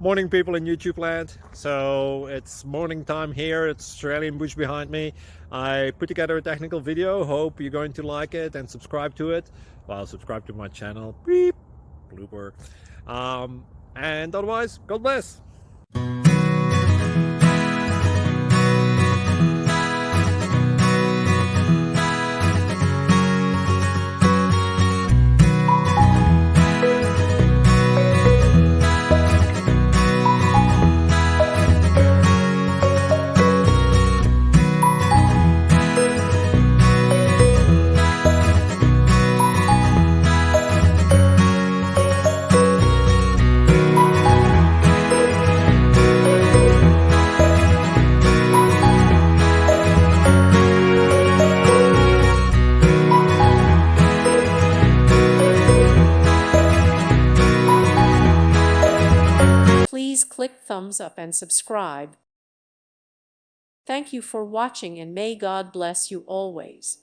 Morning, people in YouTube land. So it's morning time here. It's Australian bush behind me. I put together a technical video. Hope you're going to like it and subscribe to it. Well, subscribe to my channel. Beep, blooper. And otherwise, God bless. Please click thumbs up and subscribe. Thank you for watching and may God bless you always.